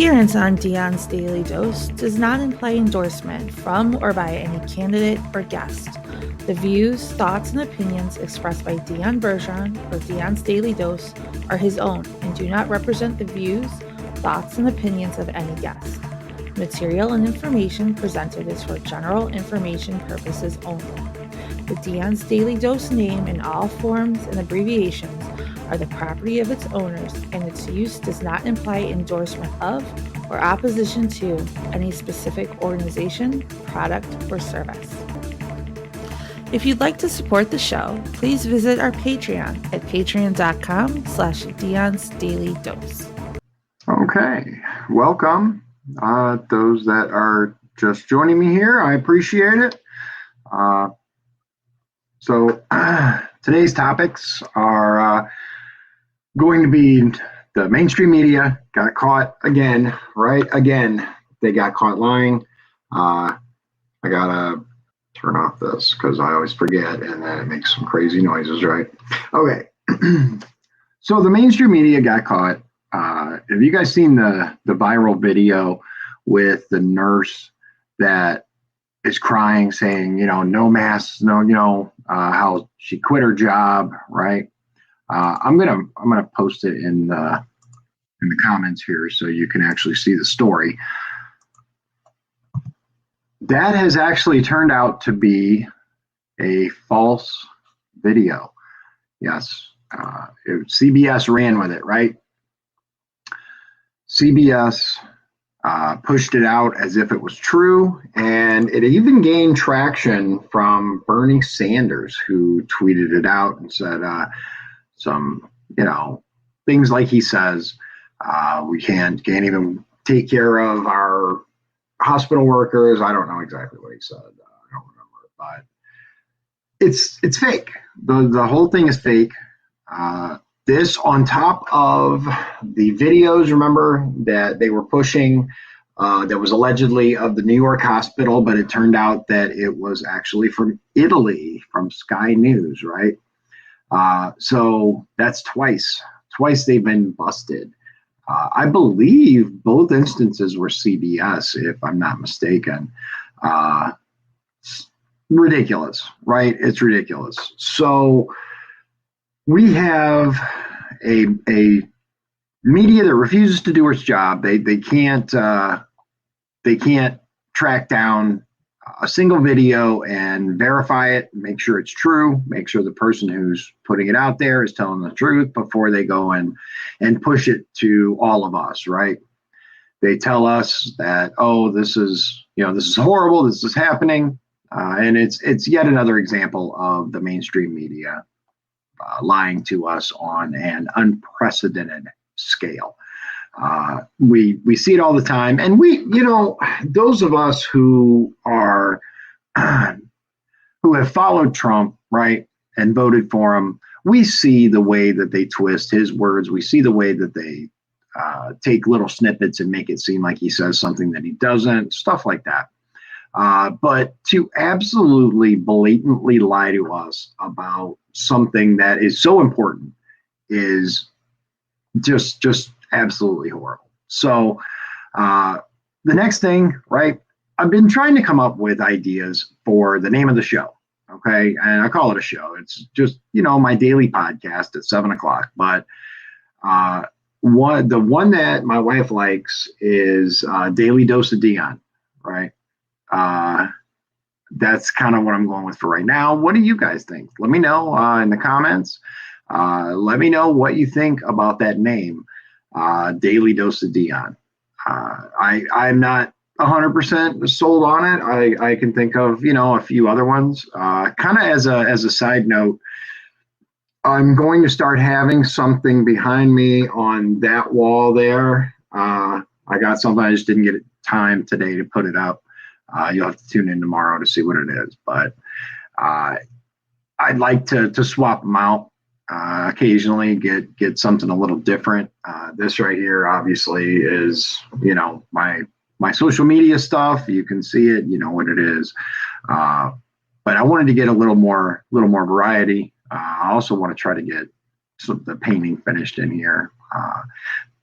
appearance on Dion's Daily Dose does not imply endorsement from or by any candidate or guest. The views, thoughts, and opinions expressed by Dion Bergeron or Dion's Daily Dose are his own and do not represent the views, thoughts, and opinions of any guest. Material and information presented is for general information purposes only. The Dion's Daily Dose name in all forms and abbreviations are the property of its owners, and its use does not imply endorsement of or opposition to any specific organization, product, or service. If you'd like to support the show, please visit our Patreon at patreon.com/Dion's Daily Dose. Okay, welcome. Those that are just joining me here, I appreciate it. So today's topics are going to be the mainstream media got caught again, right? Again, they got caught lying. I gotta turn off this because I always forget and then it makes some crazy noises, right? Okay. So the mainstream media got caught. Have you guys seen the viral video with the nurse that is crying, saying, no masks, no, how she quit her job, right? I'm gonna post it in the comments here so you can actually see the story. That has actually turned out to be a false video. Yes, CBS ran with it, right? CBS pushed it out as if it was true, and it even gained traction from Bernie Sanders, who tweeted it out and said some, things like he says, we can't even take care of our hospital workers. I don't know exactly what he said. I don't remember, but it's fake. The whole thing is fake. This on top of the videos, remember, that they were pushing that was allegedly of the New York hospital, but it turned out that it was actually from Italy, from Sky News, right? So that's twice they've been busted. I believe both instances were CBS, if I'm not mistaken. Ridiculous, right? It's ridiculous. So we have a media that refuses to do its job. They can't track down a single video and verify it, make sure it's true, make sure the person who's putting it out there is telling the truth before they go and push it to all of us, right? They tell us that, this is horrible, this is happening, and it's yet another example of the mainstream media lying to us on an unprecedented scale. We see it all the time, and those of us who are who have followed Trump, right, and voted for him, we see the way that they twist his words. We see the way that they take little snippets and make it seem like he says something that he doesn't, stuff like that. But to absolutely blatantly lie to us about something that is so important is just absolutely horrible. So the next thing, right, I've been trying to come up with ideas for the name of the show. Okay. And I call it a show. It's just, my daily podcast at 7:00. But the one that my wife likes is Daily Dose of Dion, right? That's kind of what I'm going with for right now. What do you guys think? Let me know in the comments. Let me know what you think about that name, Daily Dose of Dion. I'm not 100% sold on it. I can think of, a few other ones. Kind of as a side note, I'm going to start having something behind me on that wall there. I got something, I just didn't get time today to put it up. You'll have to tune in tomorrow to see what it is. But I'd like to swap them out occasionally, get something a little different. This right here, obviously, is my social media stuff. You can see it, you know what it is. But I wanted to get a little more variety. I also want to try to get the painting finished in here.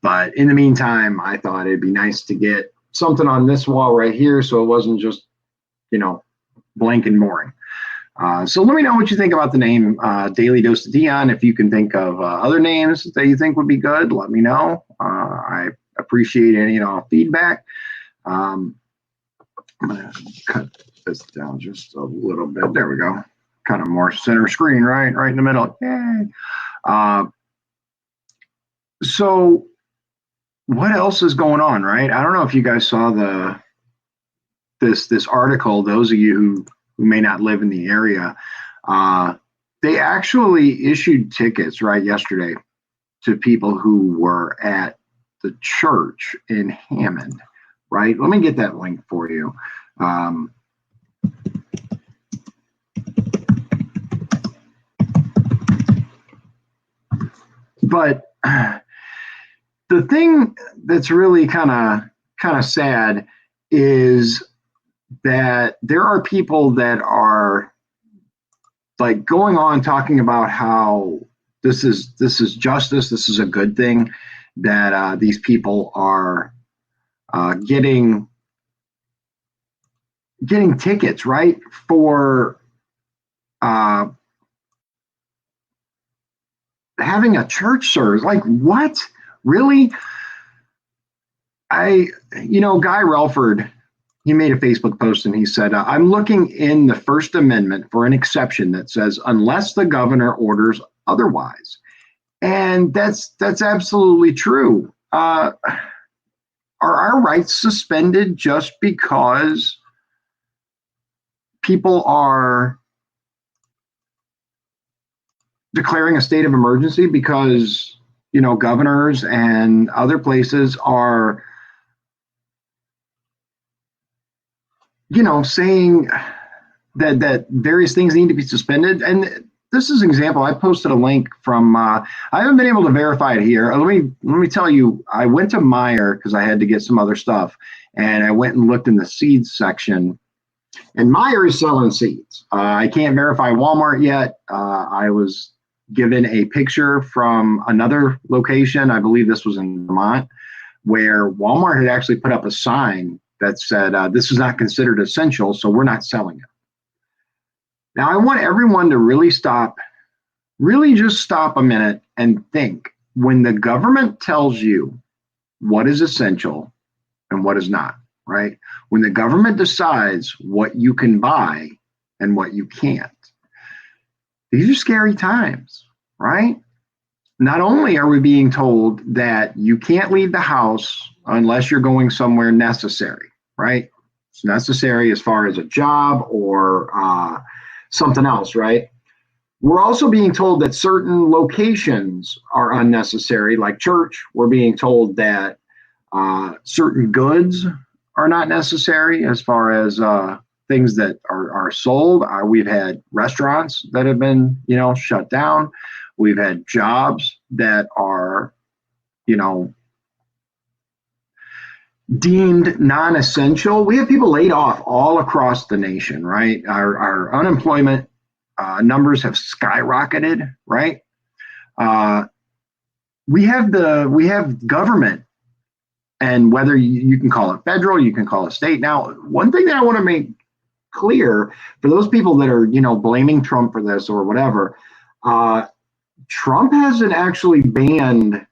But in the meantime, I thought it'd be nice to get something on this wall right here, so it wasn't just, blank and boring. So let me know what you think about the name Daily Dose of Dion. If you can think of other names that you think would be good, let me know. I appreciate any and all feedback. I'm gonna cut this down just a little bit. There we go. Kind of more center screen, right in the middle. Yay. So what else is going on, right? I don't know if you guys saw this article. Those of you who may not live in the area, they actually issued tickets right yesterday to people who were at the church in Hammond, right? Let me get that link for you. But the thing that's really kind of sad is that there are people that are like going on talking about how this is justice, this is a good thing, that these people are getting tickets, right, for having a church service. Like, what? Really? Guy Relford, he made a Facebook post and he said, I'm looking in the First Amendment for an exception that says, unless the governor orders otherwise. And that's absolutely true. Are our rights suspended just because people are declaring a state of emergency, because governors and other places are saying that various things need to be suspended? And this is an example. I posted a link from I haven't been able to verify it here. Let me tell you, I went to Meijer because I had to get some other stuff, and I went and looked in the seeds section, and Meijer is selling seeds. I can't verify Walmart yet. I was given a picture from another location, I believe this was in Vermont, where Walmart had actually put up a sign that said, this is not considered essential, so we're not selling it. Now, I want everyone to really just stop a minute and think. When the government tells you what is essential and what is not, right? When the government decides what you can buy and what you can't, these are scary times, right? Not only are we being told that you can't leave the house unless you're going somewhere necessary, right? It's necessary as far as a job or something else, right? We're also being told that certain locations are unnecessary, like church. We're being told that certain goods are not necessary as far as things that are sold. We've had restaurants that have been, shut down. We've had jobs that are, deemed non-essential. We have people laid off all across the nation, right? Our unemployment numbers have skyrocketed, right? We have government, and whether you can call it federal, you can call it state. Now, one thing that I want to make clear for those people that are, blaming Trump for this or whatever, Trump hasn't actually banned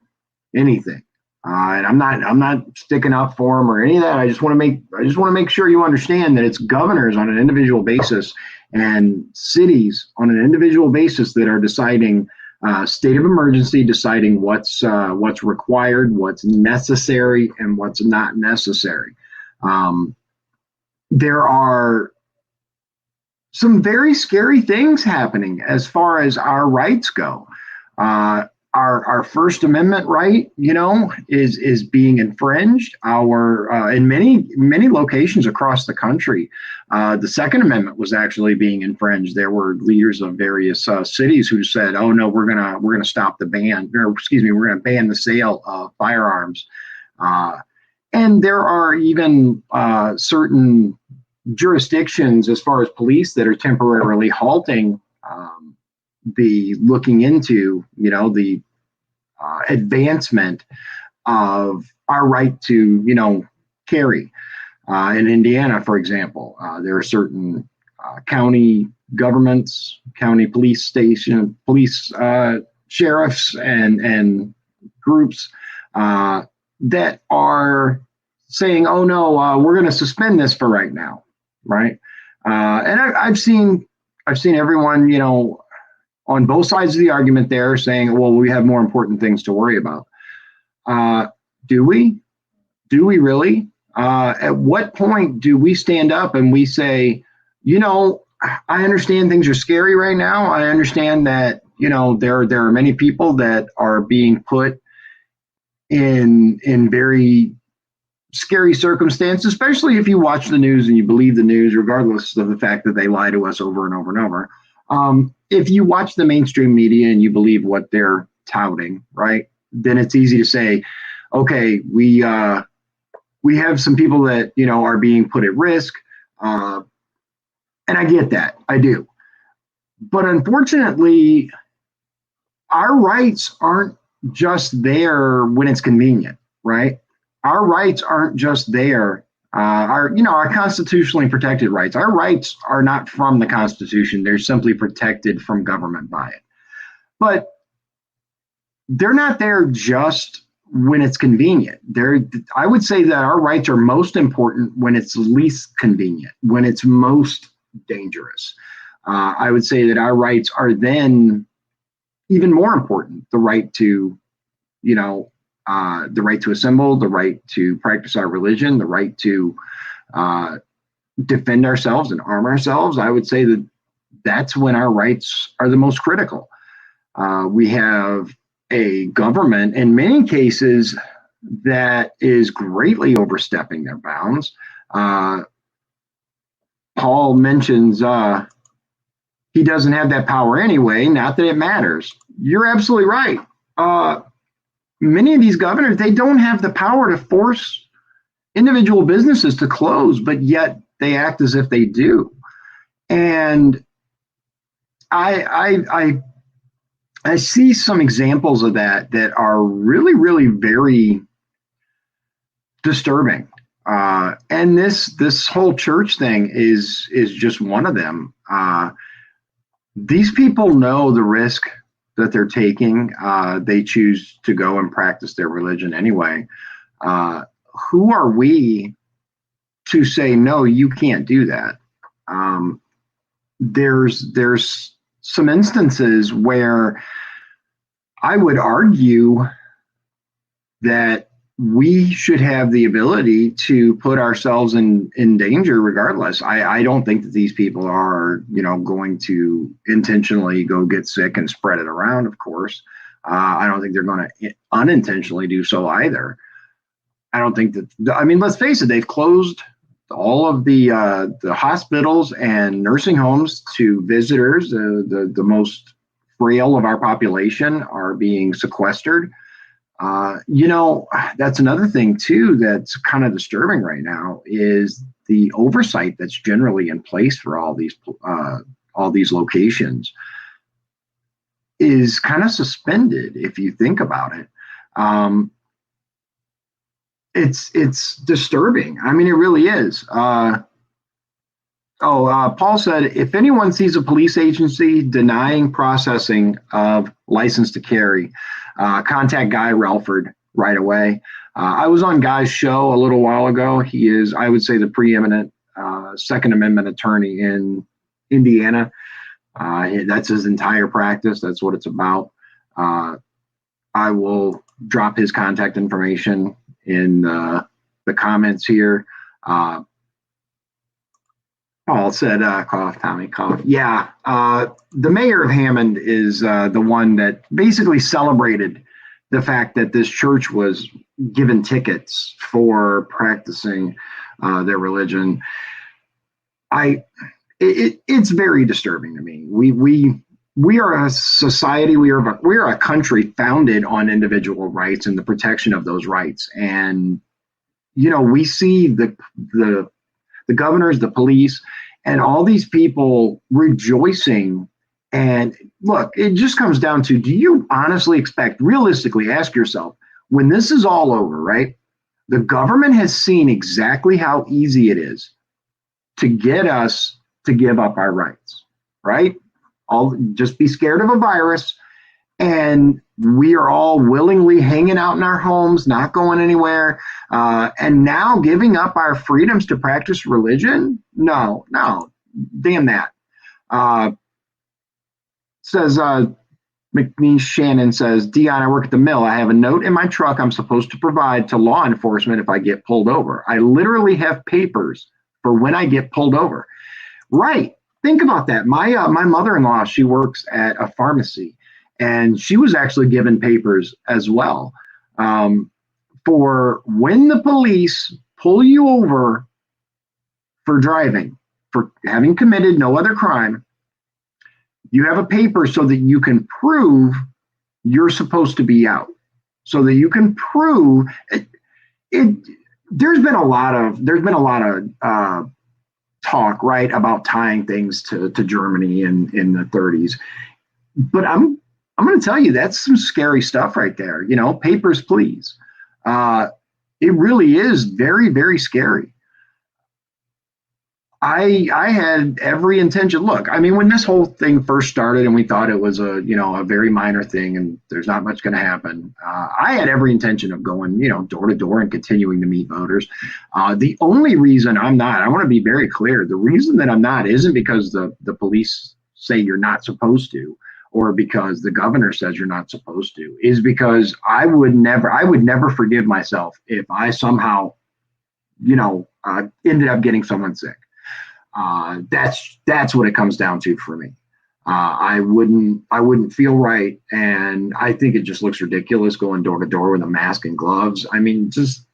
anything. And I'm not sticking up for him or any of that. I just want to make sure you understand that it's governors on an individual basis and cities on an individual basis that are deciding state of emergency, deciding what's required, what's necessary, and what's not necessary. There are some very scary things happening as far as our rights go. Our First Amendment right, is being infringed. In many locations across the country, the Second Amendment was actually being infringed. There were leaders of various cities who said, "Oh no, we're gonna stop the ban, or excuse me, we're gonna ban the sale of firearms." And there are even certain jurisdictions, as far as police, that are temporarily halting the looking into, the advancement of our right to, carry. In Indiana, for example, there are certain county governments, county police station, police sheriffs, and groups that are saying, "Oh no, we're going to suspend this for right now," right? And I've seen everyone, on both sides of the argument there saying, "Well, we have more important things to worry about." Do we? Do we really? At what point do we stand up and we say, I understand things are scary right now. I understand that, there are many people that are being put in very scary circumstances, especially if you watch the news and you believe the news, regardless of the fact that they lie to us over and over and over. If you watch the mainstream media and you believe what they're touting, right, then it's easy to say, okay, we have some people that, are being put at risk. And I get that. I do. But unfortunately, our rights aren't just there when it's convenient, right? Our rights aren't just there. Our constitutionally protected rights. Our rights are not from the Constitution. They're simply protected from government by it. But they're not there just when it's convenient. I would say that our rights are most important when it's least convenient, when it's most dangerous. I would say that our rights are then even more important. The right to, the right to assemble, the right to practice our religion, the right to defend ourselves and arm ourselves. I would say that that's when our rights are the most critical. We have a government in many cases that is greatly overstepping their bounds. Paul mentions he doesn't have that power anyway, not that it matters. You're absolutely right. Many of these governors, they don't have the power to force individual businesses to close, but yet they act as if they do. And I see some examples of that are really, really very disturbing. And this whole church thing is just one of them. These people know the risk that they're taking. They choose to go and practice their religion anyway. Who are we to say, no, you can't do that? There's some instances where I would argue that we should have the ability to put ourselves in danger regardless. I don't think that these people are, going to intentionally go get sick and spread it around, of course. I don't think they're going to unintentionally do so either. I don't think that, let's face it, they've closed all of the hospitals and nursing homes to visitors. The most frail of our population are being sequestered. That's another thing too that's kind of disturbing right now is the oversight that's generally in place for all these locations is kind of suspended if you think about it. It's disturbing. It really is. Paul said, if anyone sees a police agency denying processing of license to carry, contact Guy Relford right away. I was on Guy's show a little while ago. He is, I would say, the preeminent Second Amendment attorney in Indiana. That's his entire practice. That's what it's about. I will drop his contact information in the comments here. Paul said, cough, Tommy, cough. Yeah, the mayor of Hammond is the one that basically celebrated the fact that this church was given tickets for practicing their religion. It's very disturbing to me. We are a society, we are a country founded on individual rights and the protection of those rights. And, we see the governors, the police, and all these people rejoicing. And look, it just comes down to, do you honestly expect, realistically, ask yourself, when this is all over, right? The government has seen exactly how easy it is to get us to give up our rights, right? All just be scared of a virus, and we are all willingly hanging out in our homes, not going anywhere, and now giving up our freedoms to practice religion. No, no, damn that. Says McNeese Shannon says, Dion, I work at the mill. I have a note in my truck I'm supposed to provide to law enforcement if I get pulled over. I literally have papers for when I get pulled over. Right. Think about that. My mother-in-law, she works at a pharmacy, and she was actually given papers as well, for when the police pull you over for driving, for having committed no other crime. You have a paper so that you can prove you're supposed to be out, so that you can prove it. There's been a lot of talk, right, about tying things to Germany in the 30s, but I'm going to tell you that's some scary stuff right there. You know, papers, please. It really is very, very scary. I had every intention. Look, I mean, when this whole thing first started and we thought it was a very minor thing and there's not much going to happen, I had every intention of going, door to door and continuing to meet voters. The only reason I'm not, I want to be very clear, the reason that I'm not isn't because the police say you're not supposed to, or because the governor says you're not supposed to, is because I would never forgive myself if I somehow, ended up getting someone sick. That's what it comes down to for me. I wouldn't feel right, and I think it just looks ridiculous going door to door with a mask and gloves. I mean, just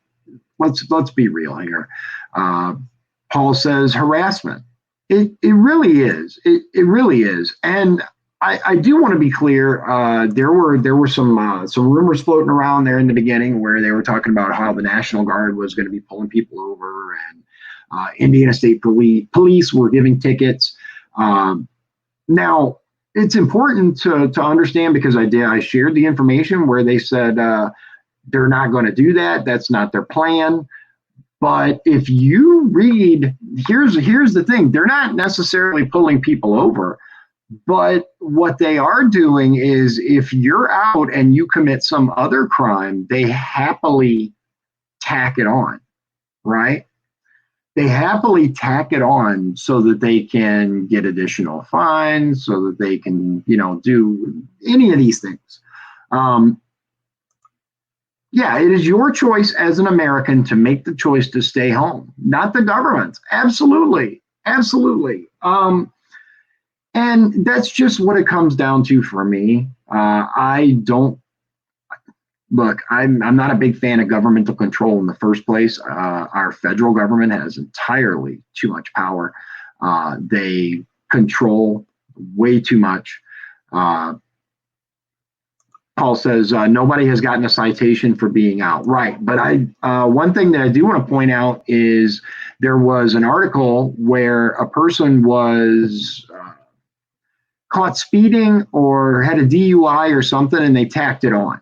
let's be real here. Paul says harassment. It really is. It really is, and I do want to be clear. There were some rumors floating around there in the beginning where they were talking about how the National Guard was going to be pulling people over, and Indiana State Police were giving tickets. Now, it's important to understand, because I shared the information where they said they're not going to do that. That's not their plan. But if you read, here's the thing: they're not necessarily pulling people over. But what they are doing is, if you're out and you commit some other crime, they happily tack it on, right? They happily tack it on so that they can get additional fines, so that they can, do any of these things. Yeah, it is your choice as an American to make the choice to stay home, not the government's. Absolutely. Absolutely. And that's just what it comes down to for me. Look, I'm not a big fan of governmental control in the first place. Our federal government has entirely too much power. They control way too much. Paul says nobody has gotten a citation for being out. Right, but one thing that I do want to point out is there was an article where a person was caught speeding or had a DUI or something, and they tacked it on.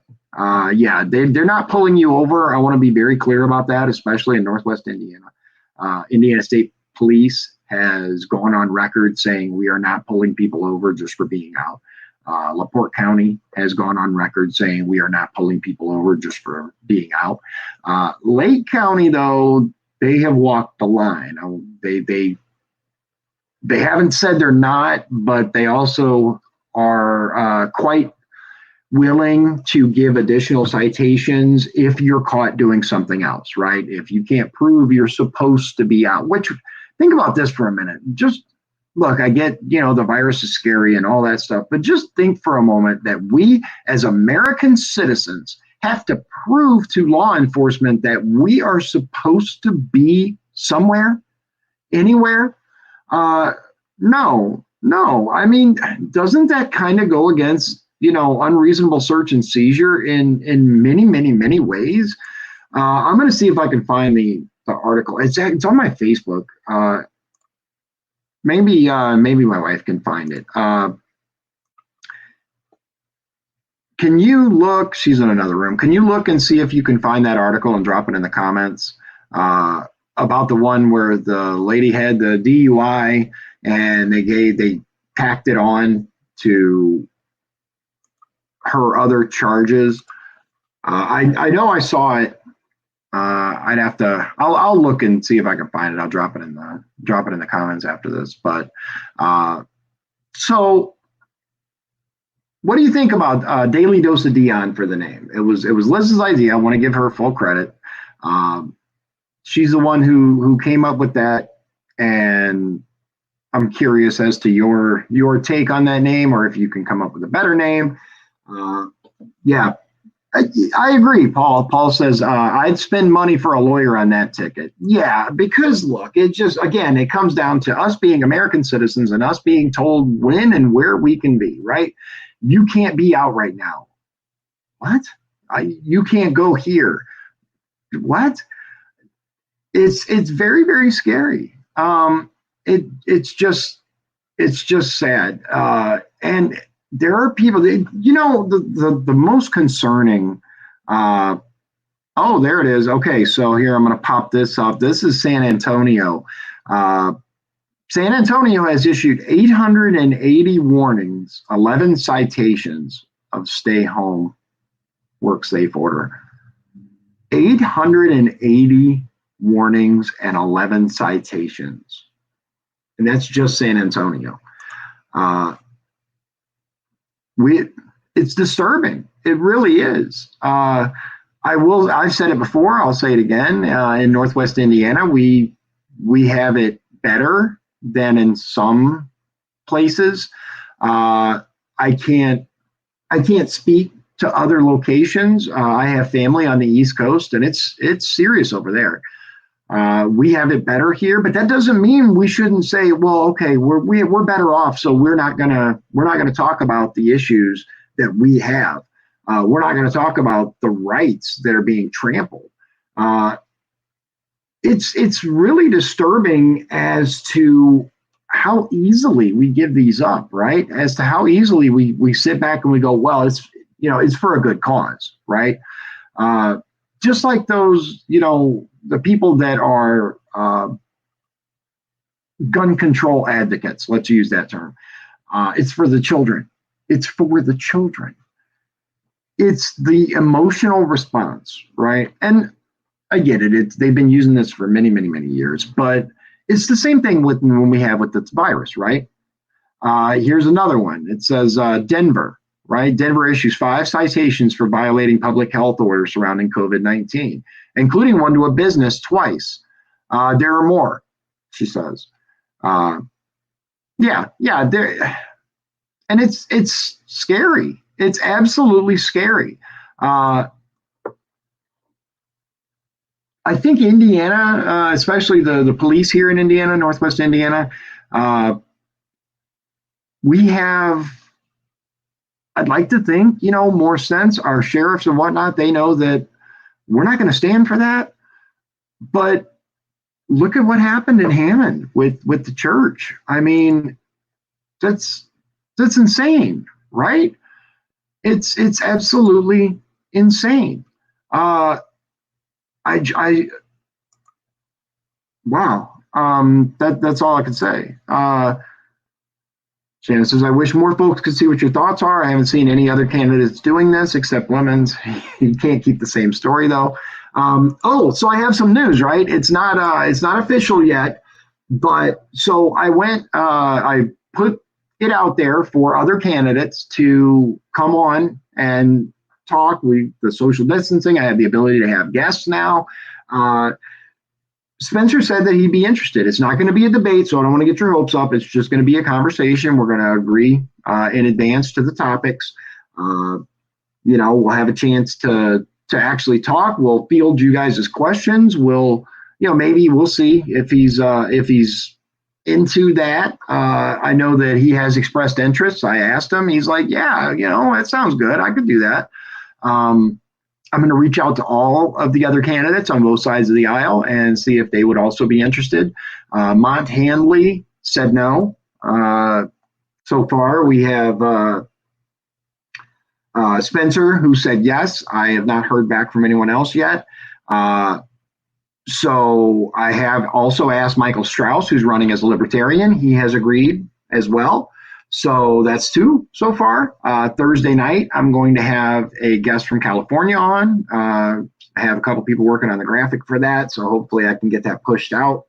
Yeah, they're not pulling you over. I want to be very clear about that, especially in Northwest Indiana. Indiana State Police has gone on record saying we are not pulling people over just for being out. LaPorte County has gone on record saying we are not pulling people over just for being out. Lake County, though, they have walked the line. They haven't said they're not, but they also are quite willing to give additional citations if you're caught doing something else, right? If you can't prove you're supposed to be out, which, think about this for a minute. Just look, I get, the virus is scary and all that stuff, but just think for a moment that we as American citizens have to prove to law enforcement that we are supposed to be somewhere, anywhere. No. I mean, doesn't that kind of go against, unreasonable search and seizure in many, many, many ways? I'm going to see if I can find the article. It's on my Facebook. Maybe my wife can find it. can you look? She's in another room. Can you look and see if you can find that article and drop it in the comments about the one where the lady had the DUI and they tacked it on to her other charges. I know I saw it. I'd have to. I'll look and see if I can find it. I'll drop it in the comments after this. But so, what do you think about Daily Dose of Dion for the name? It was Liz's idea. I want to give her full credit. She's the one who came up with that, and I'm curious as to your take on that name, or if you can come up with a better name. Yeah, I agree, Paul. Paul says, I'd spend money for a lawyer on that ticket. Yeah, because look, again, it comes down to us being American citizens and us being told when and where we can be, right? You can't be out right now. What? You can't go here. What? It's very, very scary. It's just sad. And there are people that, the most concerning, oh, there it is. Okay, so here I'm going to pop this up. This is San Antonio. San Antonio has issued 880 warnings, 11 citations of stay home, work safe order. 880 warnings and 11 citations. And that's just San Antonio. It's disturbing. It really is. I've said it before. I'll say it again. In Northwest Indiana, we have it better than in some places. I can't speak to other locations. I have family on the East Coast, and it's serious over there. We have it better here, but that doesn't mean we shouldn't say, well, okay, we're better off, so we're not gonna talk about the issues that we have. We're not gonna talk about the rights that are being trampled. It's really disturbing as to how easily we give these up, right? As to how easily we sit back and we go, well, it's for a good cause, right? Just like those, the people that are gun control advocates, let's use that term. It's for the children. It's for the children. It's the emotional response, right? And I get it. They've been using this for many, many, many years, but it's the same thing when we have with this virus, right? Here's another one. It says Denver, right? Denver issues 5 citations for violating public health orders surrounding COVID-19, including one to a business twice. There are more, she says. Yeah, and it's scary. It's absolutely scary. I think Indiana, especially the police here in Indiana, Northwest Indiana, we have, I'd like to think, more sense. Our sheriffs and whatnot, they know that we're not going to stand for that. But look at what happened in Hammond with the church. I mean, that's insane, right? It's absolutely insane. Wow. That's all I can say. Shannon says, I wish more folks could see what your thoughts are. I haven't seen any other candidates doing this except Lemons. You can't keep the same story though. So I have some news, right? It's not official yet, but so I went, I put it out there for other candidates to come on and talk. The social distancing, I have the ability to have guests now. Spencer said that he'd be interested. It's not going to be a debate, so I don't want to get your hopes up. It's just going to be a conversation. We're going to agree in advance to the topics. We'll have a chance to actually talk. We'll field you guys' questions. Maybe we'll see if he's into that. I know that he has expressed interest. I asked him. He's like, yeah, that sounds good. I could do that. I'm going to reach out to all of the other candidates on both sides of the aisle and see if they would also be interested. Mont Handley said no. So far, we have Spencer, who said yes. I have not heard back from anyone else yet. So I have also asked Michael Strauss, who's running as a libertarian. He has agreed as well. So that's two so far. Thursday night, I'm going to have a guest from California on. I have a couple people working on the graphic for that, so hopefully I can get that pushed out.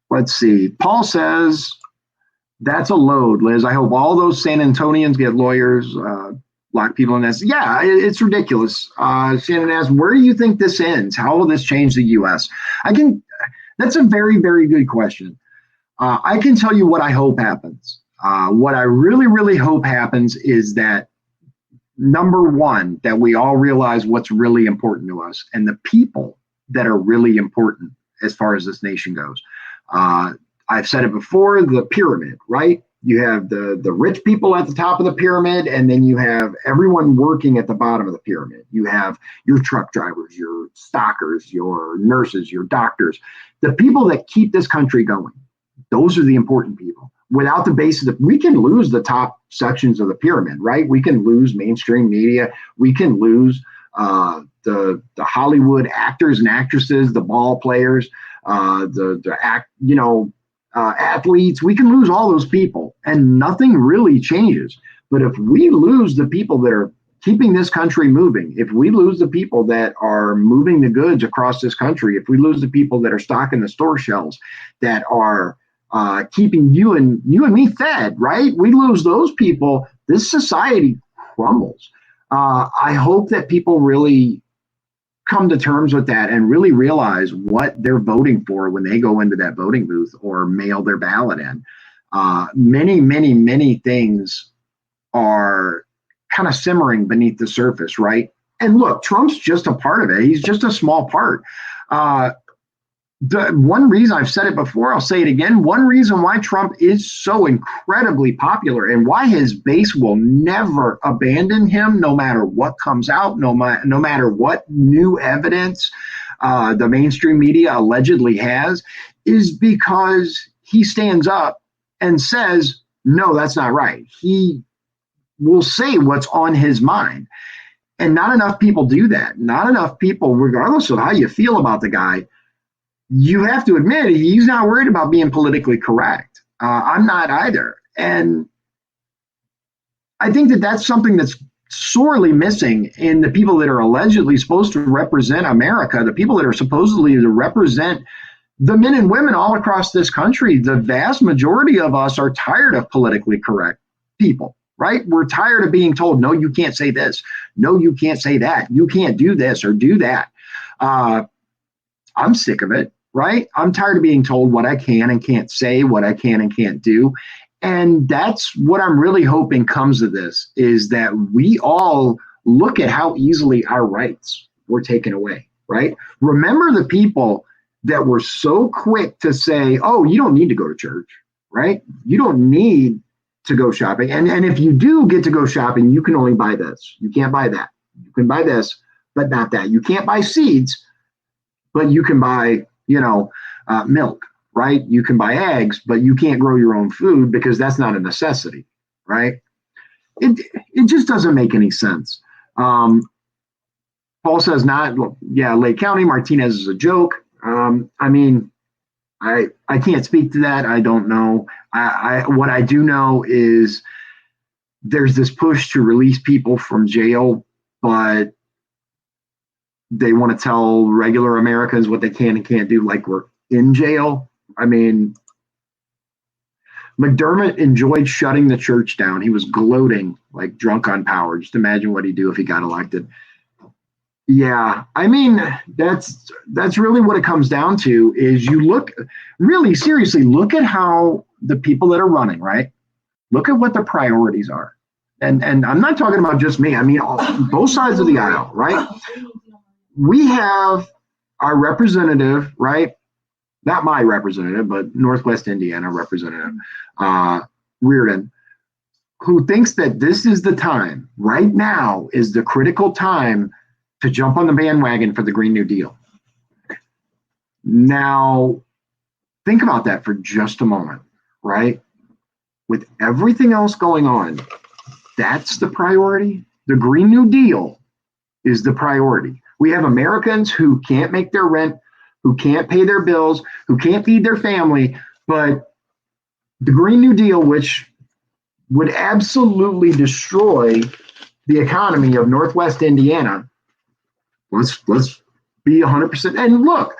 Let's see. Paul says, that's a load, Liz. I hope all those San Antonians get lawyers, lock people in this. Yeah, it's ridiculous. Shannon asks, where do you think this ends? How will this change the U.S.? That's a very, very good question. I can tell you what I hope happens. What I really, really hope happens is that, number one, that we all realize what's really important to us and the people that are really important as far as this nation goes. I've said it before, the pyramid, right? You have the rich people at the top of the pyramid, and then you have everyone working at the bottom of the pyramid. You have your truck drivers, your stockers, your nurses, your doctors, the people that keep this country going. Those are the important people. Without the base of we can lose the top sections of the pyramid, right? We can lose mainstream media. We can lose the Hollywood actors and actresses, the ball players, athletes. We can lose all those people and nothing really changes. But if we lose the people that are keeping this country moving, if we lose the people that are moving the goods across this country, if we lose the people that are stocking the store shelves, that are keeping you and me fed, right? We lose those people, this society crumbles. I hope that people really come to terms with that and really realize what they're voting for when they go into that voting booth or mail their ballot in. Many, many, many things are kind of simmering beneath the surface, right? And look, Trump's just a part of it. He's just a small part. The one reason, I've said it before, I'll say it again, one reason why Trump is so incredibly popular and why his base will never abandon him, no matter what comes out, no matter what new evidence the mainstream media allegedly has, is because he stands up and says, no, that's not right. He will say what's on his mind. And not enough people do that. Not enough people, regardless of how you feel about the guy, you have to admit he's not worried about being politically correct. I'm not either. And I think that that's something that's sorely missing in the people that are allegedly supposed to represent America, the people that are supposedly to represent the men and women all across this country. The vast majority of us are tired of politically correct people, right? We're tired of being told, no, you can't say this. No, you can't say that. You can't do this or do that. I'm sick of it, right? I'm tired of being told what I can and can't say, what I can and can't do. And that's what I'm really hoping comes of this, is that we all look at how easily our rights were taken away, right? Remember the people that were so quick to say, oh, you don't need to go to church, right? You don't need to go shopping. And if you do get to go shopping, you can only buy this. You can't buy that. You can buy this, but not that. You can't buy seeds, but you can buy, milk, right? You can buy eggs, but you can't grow your own food because that's not a necessity, right? It just doesn't make any sense. Paul says Lake County, Martinez is a joke. I can't speak to that. I don't know. What I do know is there's this push to release people from jail, but they want to tell regular Americans what they can and can't do, like we're in jail. I mean, McDermott enjoyed shutting the church down. He was gloating like drunk on power. Just imagine what he'd do if he got elected. Yeah, I mean, that's really what it comes down to, is you really seriously look at how the people that are running, right? Look at what the priorities are. And I'm not talking about just me. I mean, both sides of the aisle, right? We have our representative, right? Not my representative, but Northwest Indiana representative, Reardon, who thinks that this is the time, right now is the critical time to jump on the bandwagon for the Green New Deal. Now, think about that for just a moment, right? With everything else going on, that's the priority. The Green New Deal is the priority. We have Americans who can't make their rent, who can't pay their bills, who can't feed their family, but the Green New Deal, which would absolutely destroy the economy of Northwest Indiana, let's be 100%. And look,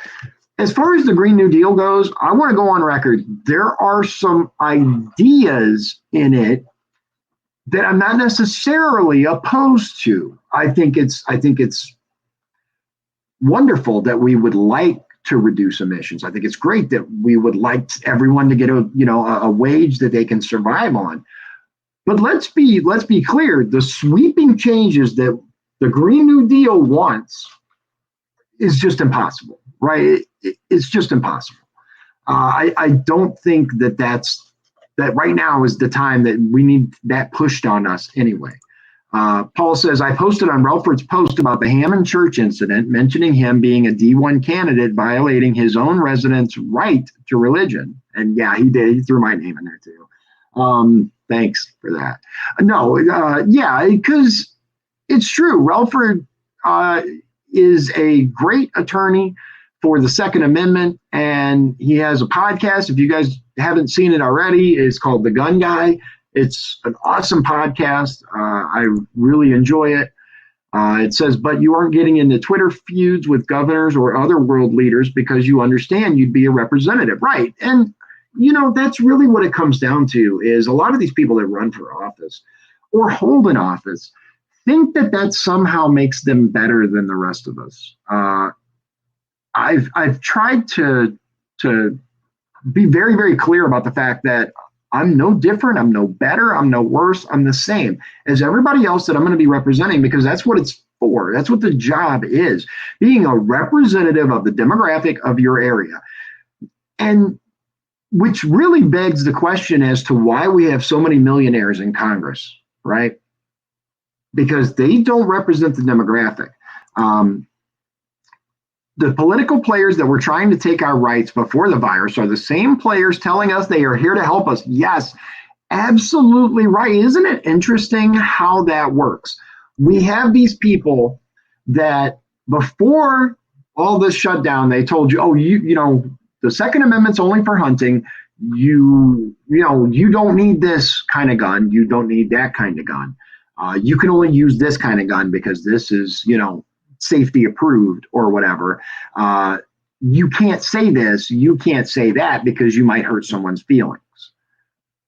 as far as the Green New Deal goes, I want to go on record. There are some ideas in it that I'm not necessarily opposed to. I think it's wonderful that we would like to reduce emissions. I think it's great that we would like everyone to get a wage that they can survive on. But let's be clear, the sweeping changes that the Green New Deal wants is just impossible, right? It's just impossible. I don't think that right now is the time that we need that pushed on us anyway. Paul says, I posted on Relford's post about the Hammond Church incident, mentioning him being a D1 candidate violating his own residents' right to religion. And yeah, he did. He threw my name in there too. Thanks for that. No, yeah, because it's true. Relford is a great attorney for the Second Amendment, and he has a podcast. If you guys haven't seen it already, it's called The Gun Guy. It's an awesome podcast. I really enjoy it. It says, but you aren't getting into Twitter feuds with governors or other world leaders because you understand you'd be a representative. Right. And, that's really what it comes down to is a lot of these people that run for office or hold an office think that somehow makes them better than the rest of us. I've tried to be very, very clear about the fact that I'm no different, I'm no better, I'm no worse, I'm the same as everybody else that I'm going to be representing, because that's what it's for. That's what the job is, being a representative of the demographic of your area. And which really begs the question as to why we have so many millionaires in Congress, right? Because they don't represent the demographic. The political players that were trying to take our rights before the virus are the same players telling us they are here to help us. Yes, absolutely right. Isn't it interesting how that works? We have these people that before all this shutdown, they told you, oh, the Second Amendment's only for hunting. You don't need this kind of gun. You don't need that kind of gun. You can only use this kind of gun because this is, safety approved or whatever. You can't say this, you can't say that because you might hurt someone's feelings.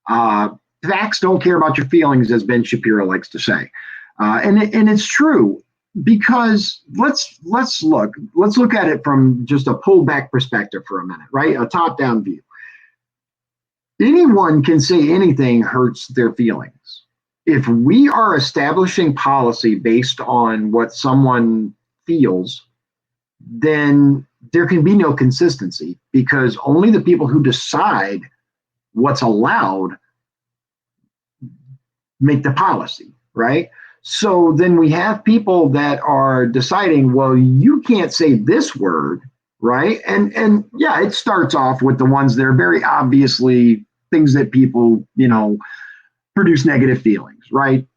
Facts don't care about your feelings, as Ben Shapiro likes to say. And it's true, because let's look at it from just a pullback perspective for a minute, right? A top-down view. Anyone can say anything hurts their feelings. If we are establishing policy based on what someone feels, then there can be no consistency, because only the people who decide what's allowed make the policy, right? So then we have people that are deciding, well, you can't say this word, right? And yeah, it starts off with the ones that are very obviously things that people, produce negative feelings, right?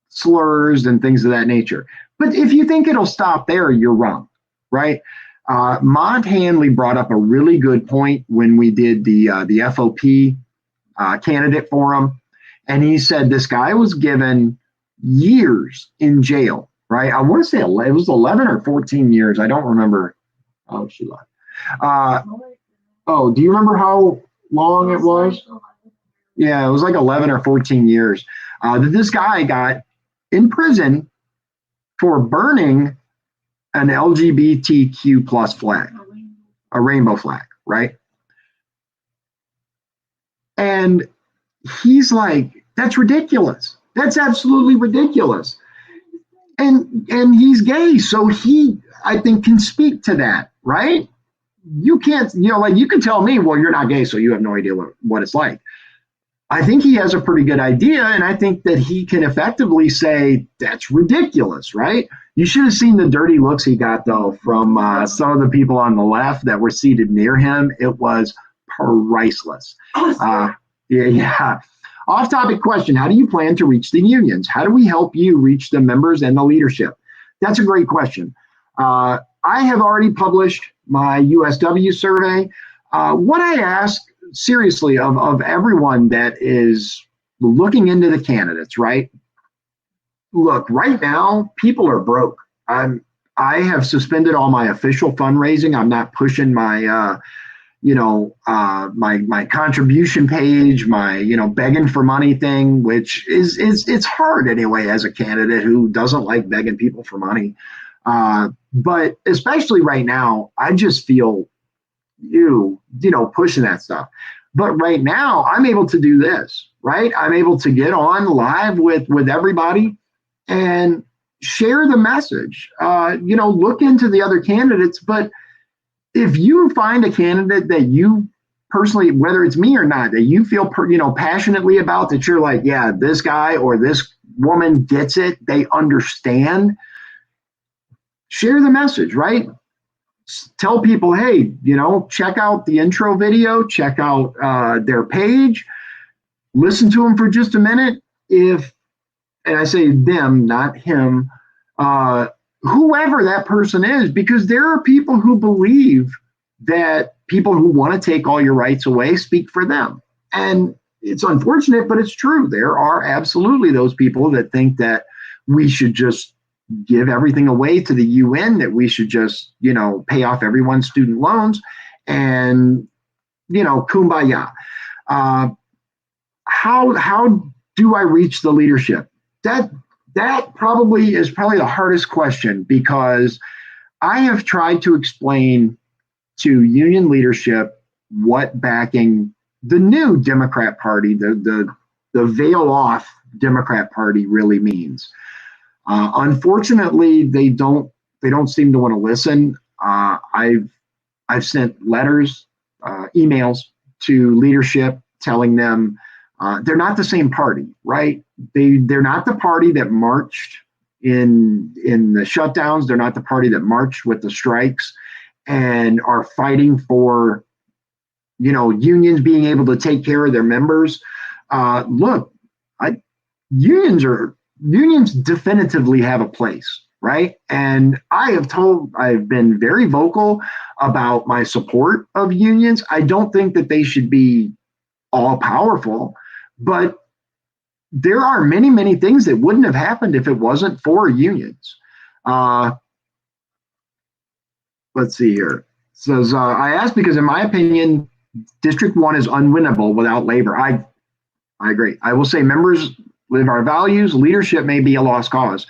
Slurs and things of that nature. But if you think it'll stop there, you're wrong, right? Mont Hanley brought up a really good point when we did the FOP candidate forum. And he said this guy was given years in jail, right? I want to say it was 11 or 14 years. I don't remember. Oh, she left. Do you remember how long it was? Yeah, it was like 11 or 14 years. That this guy got in prison for burning an LGBTQ plus flag, a rainbow flag, right? And he's like, that's ridiculous. That's absolutely ridiculous. And he's gay, so he, I think, can speak to that, right? You can't, you can tell me, well, you're not gay, so you have no idea what it's like. I think he has a pretty good idea, and I think that he can effectively say, that's ridiculous, right? You should have seen the dirty looks he got, though, from some of the people on the left that were seated near him. It was priceless. Yeah. Off-topic question: how do you plan to reach the unions? How do we help you reach the members and the leadership? That's a great question. I have already published my USW survey. What I ask seriously of everyone that is looking into the candidates, right? Look, right now, people are broke. I have suspended all my official fundraising. I'm not pushing my, my contribution page, my, begging for money thing, which it's hard anyway as a candidate who doesn't like begging people for money. But especially right now, I just feel pushing that stuff. But right now, I'm able to do this, right? I'm able to get on live with everybody and share the message. Look into the other candidates. But if you find a candidate that you personally, whether it's me or not, that you feel passionately about, that you're like, yeah, this guy or this woman gets it, they understand, share the message, right? Tell people, hey, check out the intro video, check out their page, listen to them for just a minute. And I say them, not him, whoever that person is, because there are people who believe that people who want to take all your rights away speak for them. And it's unfortunate, but it's true. There are absolutely those people that think that we should just give everything away to the UN, that we should just, pay off everyone's student loans and, kumbaya. How do I reach the leadership? That probably is the hardest question, because I have tried to explain to union leadership what backing the new Democrat Party, the veil off Democrat Party really means. Unfortunately, they don't seem to want to listen. I've sent letters, emails to leadership telling them they're not the same party, right? They're not the party that marched in the shutdowns. They're not the party that marched with the strikes and are fighting for, unions being able to take care of their members. Look, unions definitively have a place, right? And I've been very vocal about my support of unions. I don't think that they should be all powerful, but there are many, many things that wouldn't have happened if it wasn't for unions. Let's see here. It says, I asked because in my opinion, District 1 is unwinnable without labor. I agree. I will say members live our values. Leadership may be a lost cause.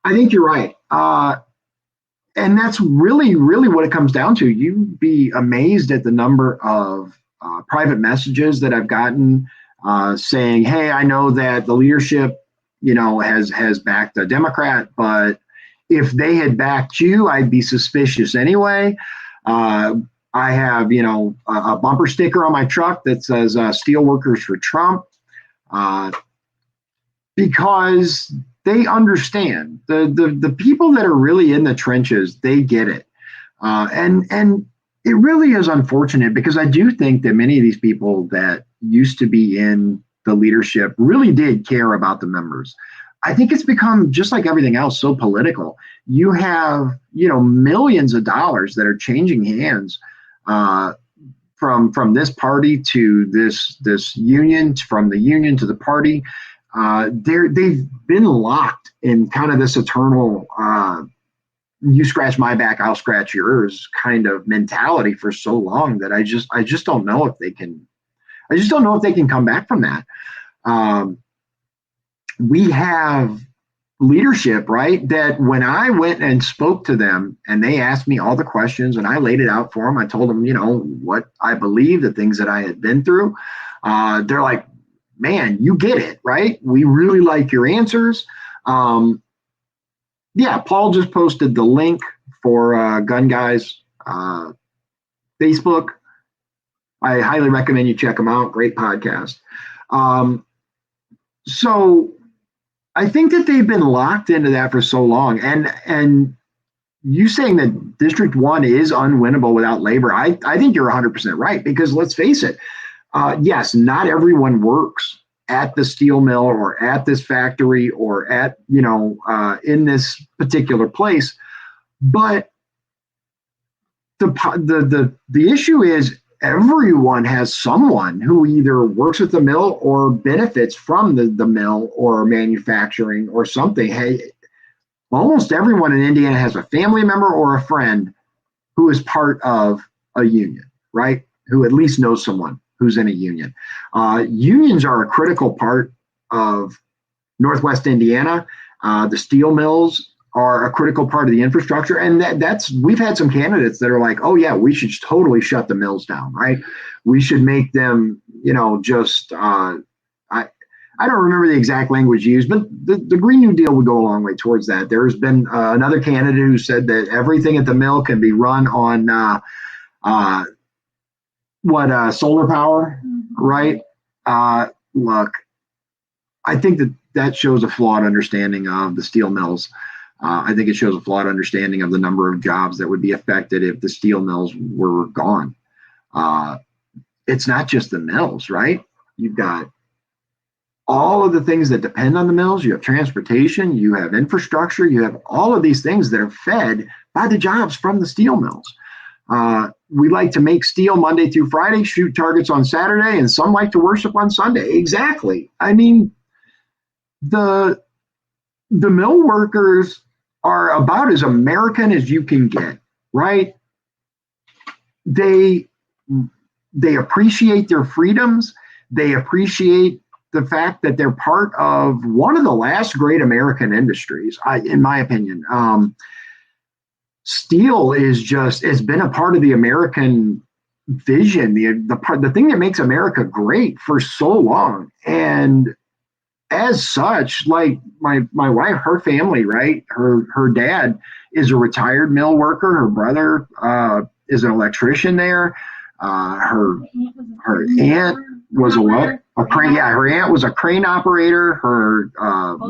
I think you're right. And that's really, really what it comes down to. You'd be amazed at the number of private messages that I've gotten saying, hey, I know that the leadership, has backed a Democrat, but if they had backed you, I'd be suspicious anyway. I have, a bumper sticker on my truck that says Steelworkers for Trump. Because they understand the people that are really in the trenches, they get it. And it really is unfortunate, because I do think that many of these people that used to be in the leadership really did care about the members. I think it's become, just like everything else, so political. You have, millions of dollars that are changing hands from this party to this union, from the union to the party. They've been locked in kind of this eternal you scratch my back, I'll scratch yours kind of mentality for so long that I just don't know if they can. I just don't know if they can come back from that. We have leadership, right? That when I went and spoke to them and they asked me all the questions and I laid it out for them, I told them, what I believe, the things that I had been through. They're like, man, you get it, right? We really like your answers. Yeah, Paul just posted the link for Gun Guys Facebook. I highly recommend you check them out. Great podcast. So I think that they've been locked into that for so long. And you saying that District 1 is unwinnable without labor, I think you're 100% right, because let's face it, yes, not everyone works at the steel mill or at this factory or at, in this particular place. But the issue is everyone has someone who either works at the mill or benefits from the mill or manufacturing or something. Hey, almost everyone in Indiana has a family member or a friend who is part of a union, right? Who at least knows someone who's in a union. Unions are a critical part of Northwest Indiana. The steel mills are a critical part of the infrastructure. And we've had some candidates that are like, oh yeah, we should totally shut the mills down, right? We should make them, I don't remember the exact language used, but the Green New Deal would go a long way towards that. There's been another candidate who said that everything at the mill can be run on solar power, right? Look, I think that shows a flawed understanding of the steel mills. I think it shows a flawed understanding of the number of jobs that would be affected if the steel mills were gone. It's not just the mills, right? You've got all of the things that depend on the mills. You have transportation, you have infrastructure, you have all of these things that are fed by the jobs from the steel mills. We like to make steel Monday through Friday, shoot targets on Saturday, and some like to worship on Sunday. Exactly. I mean, the mill workers are about as American as you can get, right? They appreciate their freedoms. They appreciate the fact that they're part of one of the last great American industries, in my opinion. Steel it's been a part of the American vision, the thing that makes America great for so long. And as such, like my wife, her family, right? Her dad is a retired mill worker. Her brother is an electrician there. Her aunt was a what? A crane. Yeah, her aunt was a crane operator. Both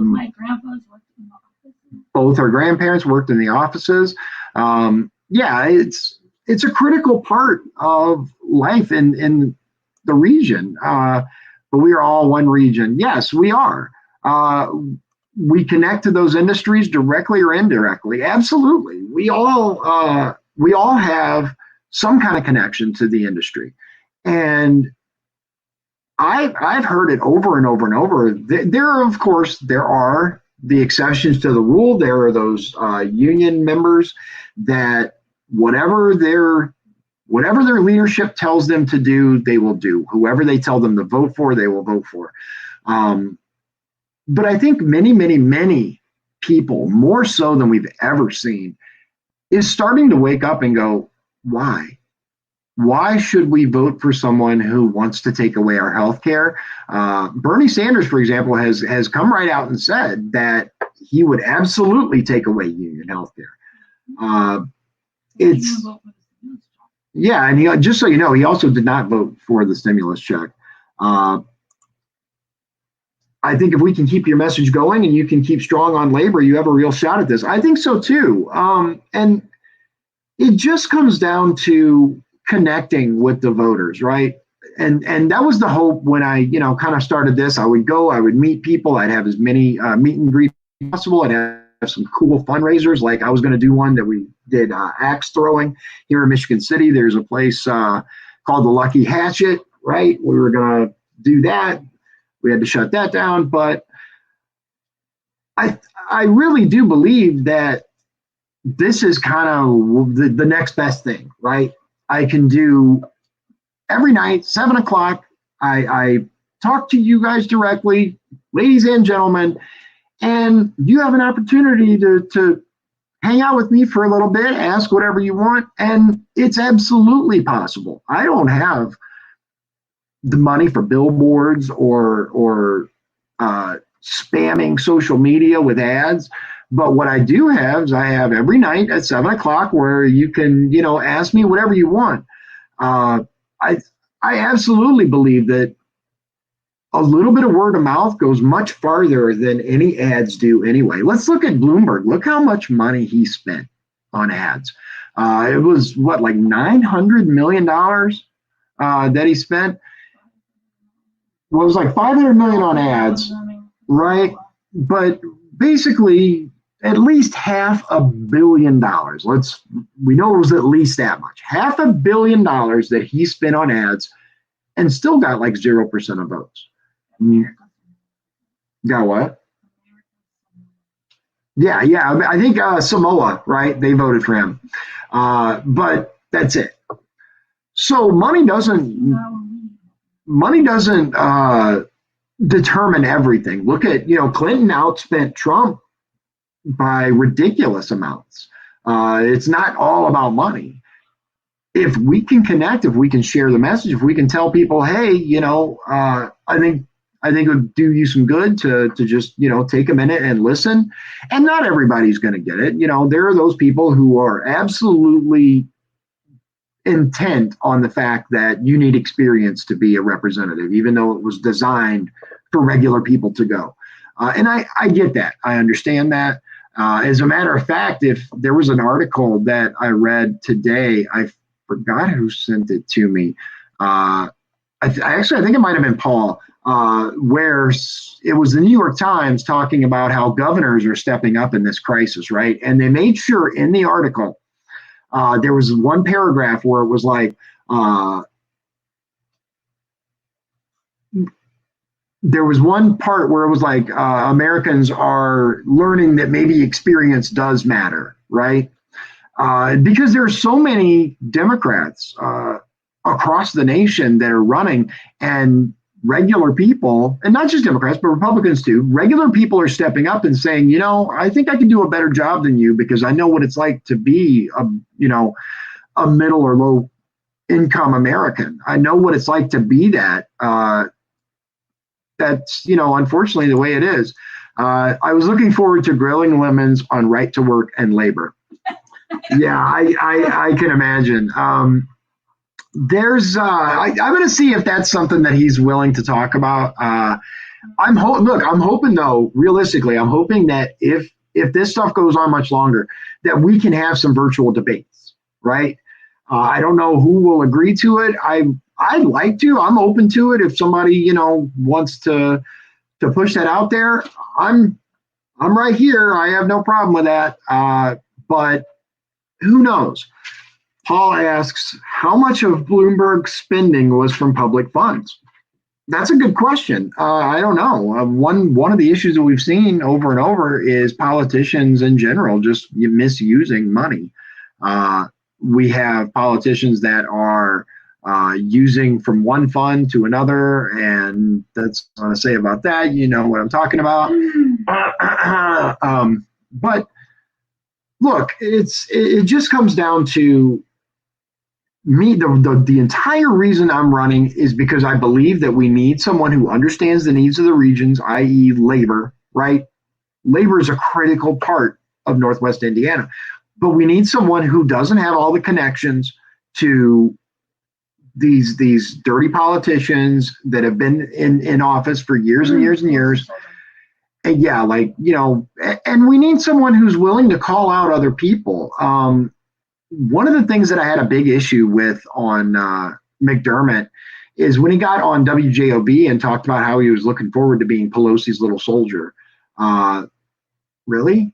my grandpas worked in the offices. Both her grandparents worked in the offices. Yeah, it's a critical part of life in the region. But we are all one region. Yes, we are. We connect to those industries directly or indirectly. Absolutely. We all have some kind of connection to the industry. And I've heard it over and over and over. There are the exceptions to the rule. There are those union members that whatever their leadership tells them to do, they will do. Whoever they tell them to vote for, they will vote for. But I think many people, more so than we've ever seen, is starting to wake up and go, why? Why should we vote for someone who wants to take away our health care? Bernie Sanders, for example, has come right out and said that he would absolutely take away union health care. Yeah, and he, just so you know, he also did not vote for the stimulus check. I think if we can keep your message going and you can keep strong on labor, you have a real shot at this. I think so too. And it just comes down to connecting with the voters, right? And that was the hope when I, kind of started this. I would meet people. I'd have as many meet and greet as possible. I'd have some cool fundraisers. Like I was going to do one that we did axe throwing here in Michigan City. There's a place called the Lucky Hatchet, right? We were going to do that. We had to shut that down. But I really do believe that this is kind of the next best thing, right? I can do every night, 7:00. I talk to you guys directly, ladies and gentlemen, and you have an opportunity to hang out with me for a little bit, ask whatever you want, and it's absolutely possible. I don't have the money for billboards or spamming social media with ads. But what I do have is I have every night at 7:00 where you can, ask me whatever you want. I absolutely believe that a little bit of word of mouth goes much farther than any ads do anyway. Let's look at Bloomberg. Look how much money he spent on ads. It was like $900 million that he spent. Well, it was like 500 million on ads, right? But basically, at least $500 million. We know it was at least that much. $500 million that he spent on ads and still got like 0% of votes. Got what? Yeah. I think Samoa, right? They voted for him. But that's it. So money doesn't determine everything. Look at, Clinton outspent Trump by ridiculous amounts. It's not all about money. If we can connect, if we can share the message, if we can tell people, hey, I think it would do you some good to just, take a minute and listen. And not everybody's going to get it. There are those people who are absolutely intent on the fact that you need experience to be a representative, even though it was designed for regular people to go. And I get that. I understand that. As a matter of fact, if there was an article that I read today, I forgot who sent it to me. I think it might have been Paul, where it was the New York Times talking about how governors are stepping up in this crisis, right? And they made sure in the article, there was one paragraph where it was like, there was one part where it was like, Americans are learning that maybe experience does matter, right? Because there are so many Democrats across the nation that are running, and regular people, and not just Democrats, but Republicans too, regular people are stepping up and saying, I think I can do a better job than you because I know what it's like to be a middle or low income American. I know what it's like to be that. That's, unfortunately the way it is. I was looking forward to grilling lemons on right to work and labor. Yeah, I can imagine. I'm going to see if that's something that he's willing to talk about. I'm hoping though, realistically, I'm hoping that if this stuff goes on much longer, that we can have some virtual debates, right? I don't know who will agree to it. I'd like to. I'm open to it. If somebody, wants to push that out there, I'm right here. I have no problem with that. But who knows? Paul asks, how much of Bloomberg's spending was from public funds? That's a good question. I don't know. One of the issues that we've seen over and over is politicians in general just misusing money. We have politicians that are using from one fund to another, and that's what I want to say about that. You know what I'm talking about. But look, it just comes down to me. The entire reason I'm running is because I believe that we need someone who understands the needs of the regions, i.e. labor, right? Labor is a critical part of Northwest Indiana, but we need someone who doesn't have all the connections to these dirty politicians that have been in office for years and years and years. And yeah, and we need someone who's willing to call out other people. One of the things that I had a big issue with on McDermott is when he got on WJOB and talked about how he was looking forward to being Pelosi's little soldier. Really?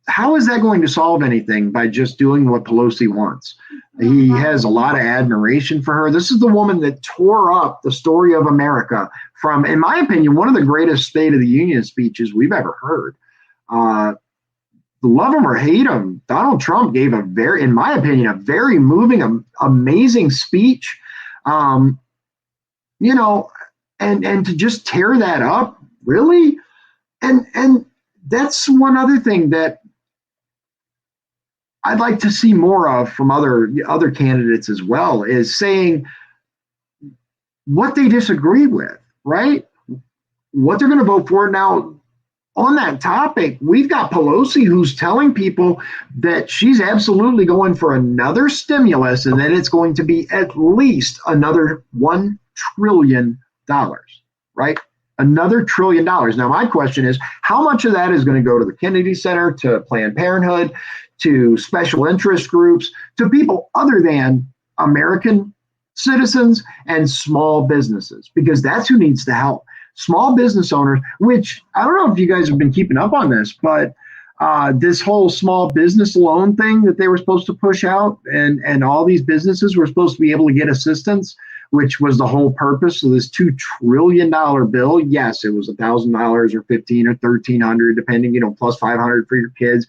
How is that going to solve anything by just doing what Pelosi wants? He has a lot of admiration for her. This is the woman that tore up the story of America from, in my opinion, one of the greatest State of the Union speeches we've ever heard. Love him or hate him, Donald Trump gave in my opinion, a very moving, amazing speech. And to just tear that up, really? And that's one other thing that I'd like to see more of from other candidates as well, is saying what they disagree with, right? What they're going to vote for. Now, on that topic, we've got Pelosi who's telling people that she's absolutely going for another stimulus and that it's going to be at least another $1 trillion, right? Another $1 trillion. Now, my question is, how much of that is going to go to the Kennedy Center, to Planned Parenthood, to special interest groups, to people other than American citizens and small businesses, because that's who needs the help. Small business owners, which I don't know if you guys have been keeping up on this, but this whole small business loan thing that they were supposed to push out, and all these businesses were supposed to be able to get assistance, which was the whole purpose of this $2 trillion bill. Yes, it was $1,000 or 15 or 1,300, depending, plus 500 for your kids,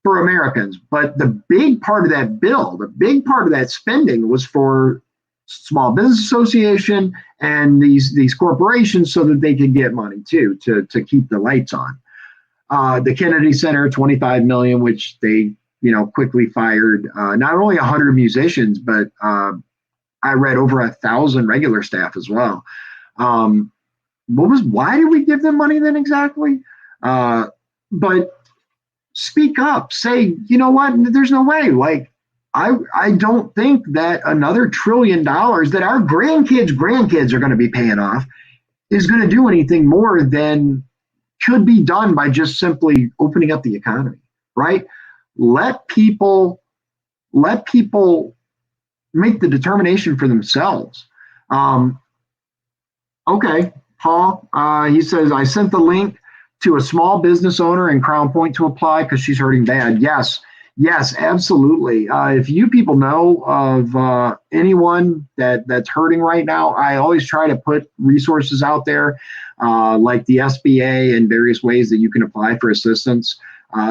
for Americans. But the big part of that bill, the big part of that spending was for Small Business Association and these corporations, so that they could get money too, to keep the lights on. The Kennedy Center, $25 million, which they quickly fired not only 100 musicians, but I read over 1,000 regular staff as well. Why did we give them money then exactly? But speak up, say, you know what, there's no way. Like, I don't think that another $1 trillion that our grandkids are going to be paying off is going to do anything more than could be done by just simply opening up the economy, right? Let people make the determination for themselves. Okay, Paul, he says, I sent the link to a small business owner in Crown Point to apply because she's hurting bad. Yes, absolutely. If you people know of anyone that's hurting right now, I always try to put resources out there, like the SBA and various ways that you can apply for assistance.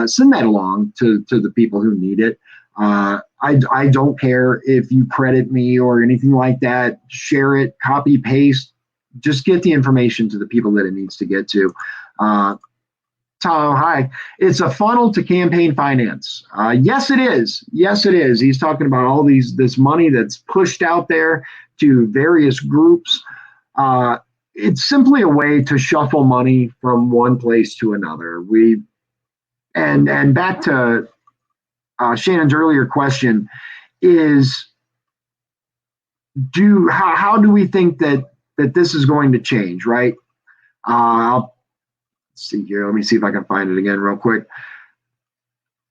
Send that along to the people who need it. I don't care if you credit me or anything like that. Share it, copy, paste. Just get the information to the people that it needs to get to. Tom, hi. It's a funnel to campaign finance. Yes, it is. Yes, it is. He's talking about all this money that's pushed out there to various groups. It's simply a way to shuffle money from one place to another. And back to Shannon's earlier question is, how do we think that this is going to change, right? I'll see here. Let me see if I can find it again real quick.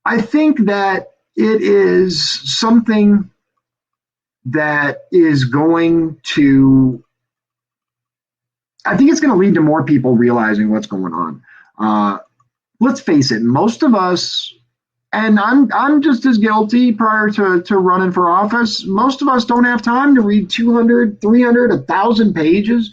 I think that it is something that is going to, I think it's going to lead to more people realizing what's going on. Let's face it, most of us, and I'm just as guilty prior to running for office, most of us don't have time to read 200, 300, 1,000 pages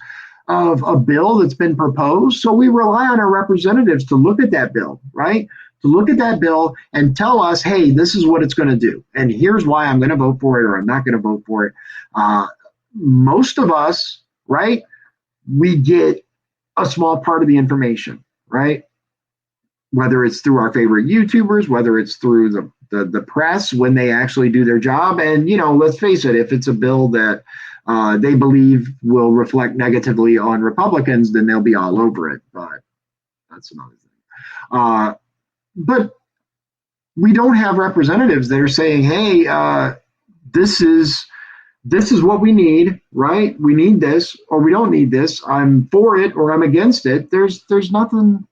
of a bill that's been proposed. So we rely on our representatives to look at that bill, right? To look at that bill and tell us, hey, this is what it's going to do. And here's why I'm going to vote for it or I'm not going to vote for it. Most of us, right, we get a small part of the information, right? Whether it's through our favorite YouTubers, whether it's through the press when they actually do their job. And, let's face it, if it's a bill that they believe will reflect negatively on Republicans, then they'll be all over it. But that's another thing. But we don't have representatives that are saying, hey, this is what we need, right? We need this, or we don't need this. I'm for it, or I'm against it. There's nothing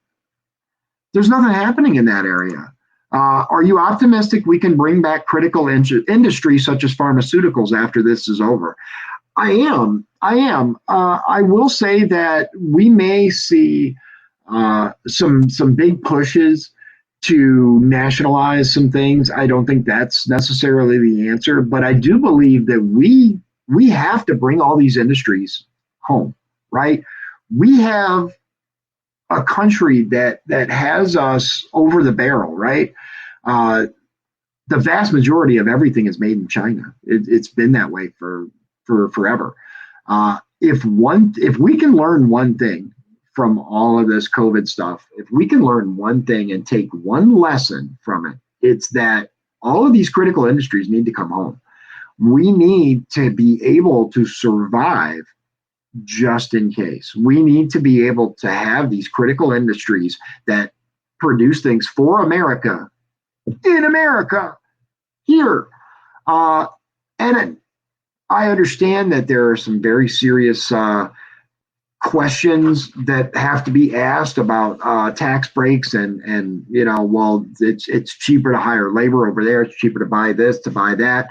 happening in that area. Are you optimistic we can bring back critical industries such as pharmaceuticals after this is over? I am. I will say that we may see some big pushes to nationalize some things. I don't think that's necessarily the answer, but I do believe that we have to bring all these industries home, right? We have a country that has us over the barrel, right? The vast majority of everything is made in China. It's been that way for forever. If we can learn one thing from all of this COVID stuff, if we can learn one thing and take one lesson from it, it's that all of these critical industries need to come home. We need to be able to survive just in case. We need to be able to have these critical industries that produce things for America, in America, here. And I understand that there are some very serious questions that have to be asked about tax breaks and well, it's cheaper to hire labor over there. It's cheaper to buy this, to buy that.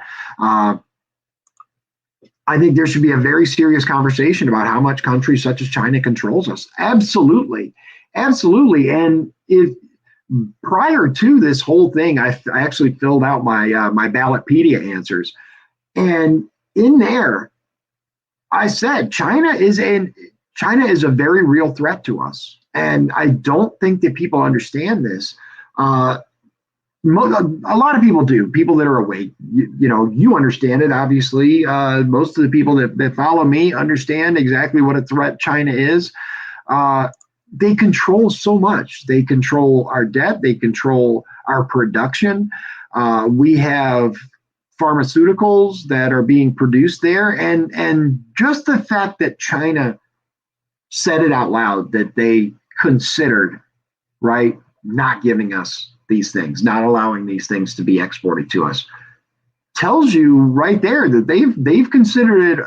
I think there should be a very serious conversation about how much countries such as China controls us. Absolutely. Absolutely. And if prior to this whole thing, I actually filled out my Ballotpedia answers. And in there, I said China is a very real threat to us. And I don't think that people understand this. Uh, a lot of people do. People that are awake, you understand it. Obviously, most of the people that follow me understand exactly what a threat China is. They control so much. They control our debt. They control our production. We have pharmaceuticals that are being produced there, and just the fact that China said it out loud that they considered, right, not giving us these things, not allowing these things to be exported to us, tells you right there that they've considered it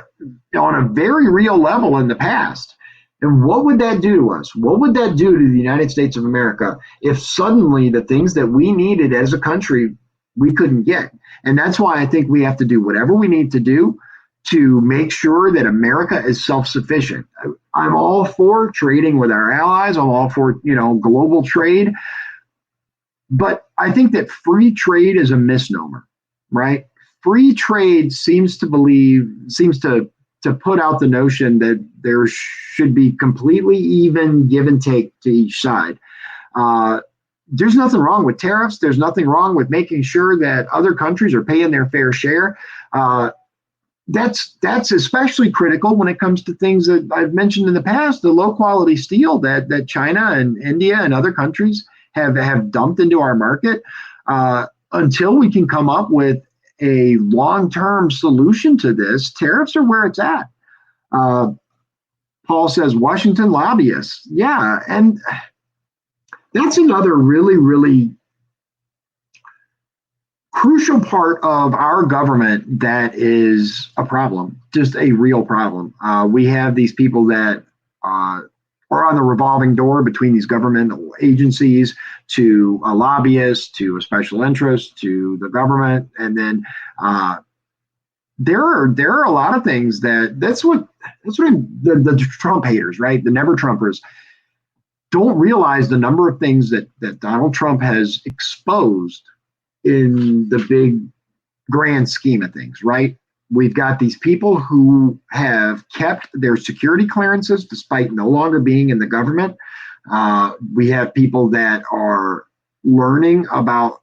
on a very real level in the past. And what would that do to us? What would that do to the United States of America if suddenly the things that we needed as a country we couldn't get? And that's why I think we have to do whatever we need to do to make sure that America is self-sufficient. I'm all for trading with our allies. I'm all for, global trade. But I think that free trade is a misnomer, right? Free trade seems to put out the notion that there should be completely even give and take to each side. There's nothing wrong with tariffs. There's nothing wrong with making sure that other countries are paying their fair share. That's especially critical when it comes to things that I've mentioned in the past, the low quality steel that China and India and other countries have dumped into our market. Until we can come up with a long-term solution to this, tariffs are where it's at. Paul says Washington lobbyists. Yeah, and that's another really, really crucial part of our government that is a problem, just a real problem. We have these people that are on the revolving door between these governmental agencies to a lobbyist, to a special interest, to the government. And then there are a lot of things that's what the Trump haters, right? The never Trumpers don't realize the number of things that Donald Trump has exposed in the big grand scheme of things, right? We've got these people who have kept their security clearances despite no longer being in the government. We have people that are learning about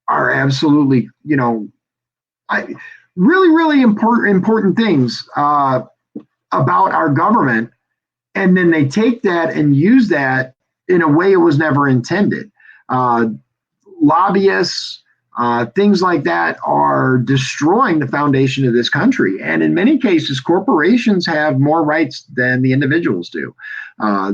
our absolutely, really, really important things about our government. And then they take that and use that in a way it was never intended. Lobbyists, things like that are destroying the foundation of this country. And in many cases, corporations have more rights than the individuals do.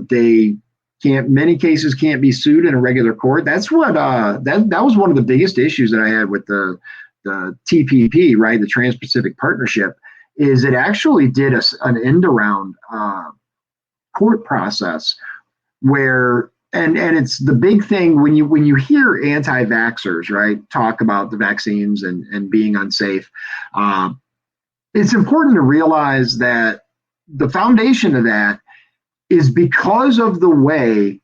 They many cases can't be sued in a regular court. That's what that was one of the biggest issues that I had with the TPP, right? The Trans-Pacific Partnership, is it actually did an end around court process where and it's the big thing when you hear anti-vaxxers, right, talk about the vaccines and being unsafe. It's important to realize that the foundation of that is because of the way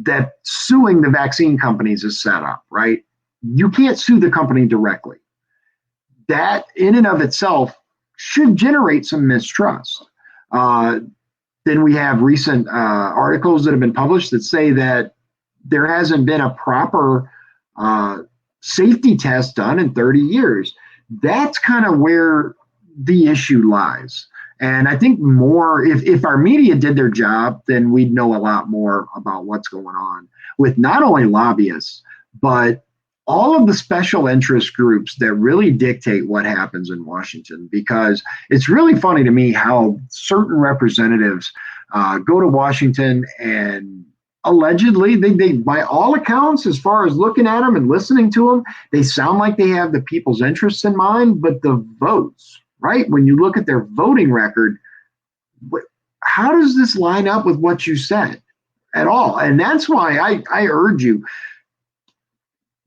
that suing the vaccine companies is set up, right? You can't sue the company directly. That in and of itself should generate some mistrust. Then we have recent articles that have been published that say that there hasn't been a proper safety test done in 30 years. That's kind of where the issue lies. And I think more, if our media did their job, then we'd know a lot more about what's going on with not only lobbyists, but all of the special interest groups that really dictate what happens in Washington. Because it's really funny to me how certain representatives go to Washington and allegedly, they by all accounts, as far as looking at them and listening to them, they sound like they have the people's interests in mind, but the votes, right? When you look at their voting record, how does this line up with what you said at all? And that's why I urge you,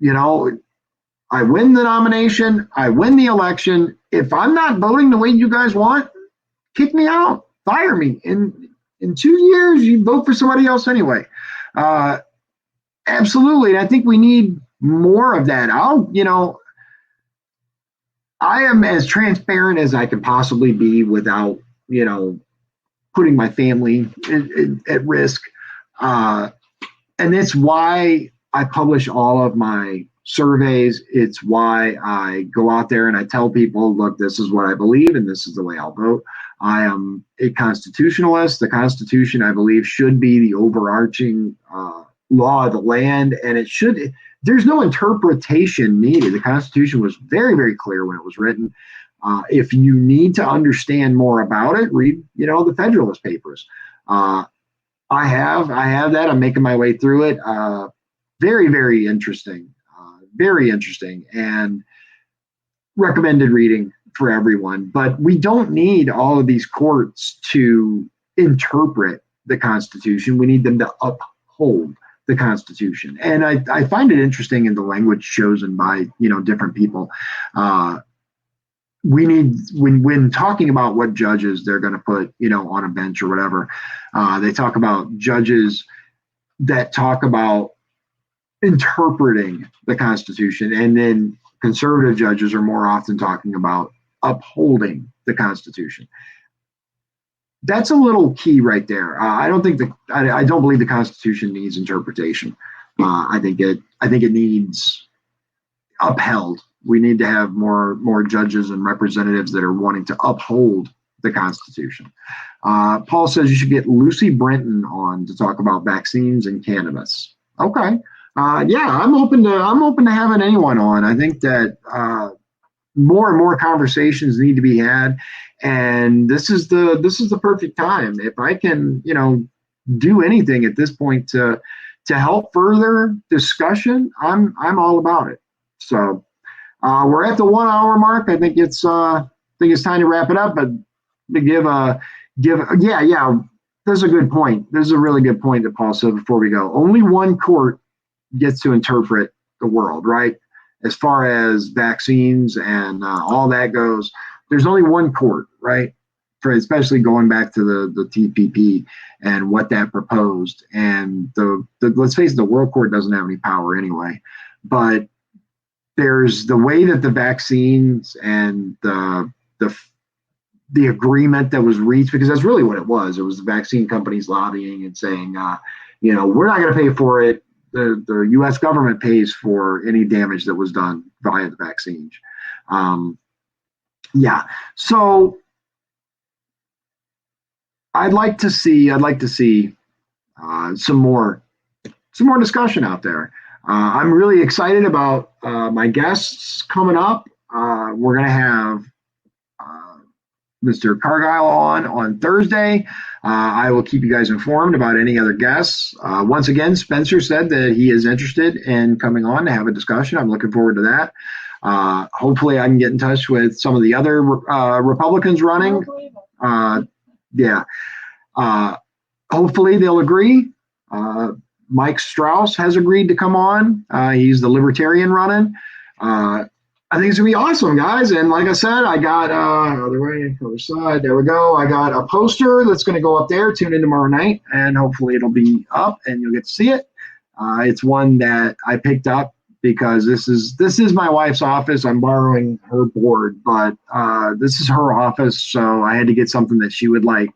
I win the nomination, I win the election. if I'm not voting the way you guys want, kick me out, fire me. In 2 years, you vote for somebody else anyway. Absolutely. And I think we need more of that. I am as transparent as I can possibly be without, putting my family at risk. And it's why I publish all of my surveys. It's why I go out there and I tell people, look, this is what I believe and this is the way I'll vote. I am a constitutionalist. The Constitution, I believe, should be the overarching law of the land, and there's no interpretation needed. The Constitution was very, very clear when it was written. If you need to understand more about it, read, the Federalist Papers. I have that. I'm making my way through it. Very, very interesting. Very interesting, and recommended reading for everyone. But we don't need all of these courts to interpret the Constitution. We need them to uphold the Constitution. And I find it interesting in the language chosen by, different people. We need, when talking about what judges they're going to put, on a bench or whatever, they talk about judges that talk about interpreting the Constitution, and then conservative judges are more often talking about upholding the Constitution. That's a little key right there. I don't believe the Constitution needs interpretation. I think it needs upheld. We need to have more judges and representatives that are wanting to uphold the Constitution. Paul says you should get Lucy Brenton on to talk about vaccines and cannabis. Okay. Yeah, I'm open to having anyone on. I think that more and more conversations need to be had, and this is the perfect time. If I can, do anything at this point to help further discussion, I'm all about it. So we're at the 1 hour mark. I think it's time to wrap it up. But to yeah. This is a good point. This is a really good point that Paul said before we go. Only one court gets to interpret the world, right? As far as vaccines and all that goes, there's only one court, right? For especially going back to the TPP and what that proposed. And the let's face it, the World Court doesn't have any power anyway. But there's the way that the vaccines and the agreement that was reached, because that's really what it was. It was the vaccine companies lobbying and saying, we're not going to pay for it. The U.S. government pays for any damage that was done via the vaccines. So I'd like to see some more discussion out there. I'm really excited about my guests coming up. We're going to have Mr. Cargile on Thursday. I will keep you guys informed about any other guests. Once again, Spencer said that he is interested in coming on to have a discussion. I'm looking forward to that. Hopefully I can get in touch with some of the other Republicans running. Hopefully they'll agree. Mike Strauss has agreed to come on. He's the Libertarian running. I think it's going to be awesome, guys. And like I said, I got other side. There we go. I got a poster that's going to go up there. Tune in tomorrow night, and hopefully it'll be up and you'll get to see it. It's one that I picked up because this is my wife's office. I'm borrowing her board, but this is her office, so I had to get something that she would like.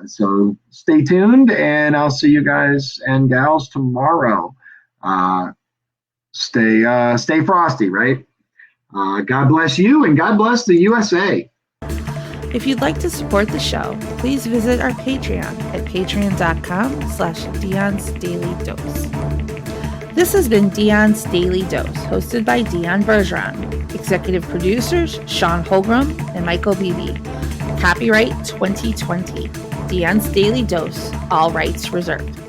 So stay tuned, and I'll see you guys and gals tomorrow. Stay frosty, right? God bless you, and God bless the USA. If you'd like to support the show, please visit our Patreon at patreon.com/Dion's Daily Dose. This has been Dion's Daily Dose, hosted by Dion Bergeron. Executive producers Sean Holgram and Michael Beebe. Copyright 2020. Dion's Daily Dose, all rights reserved.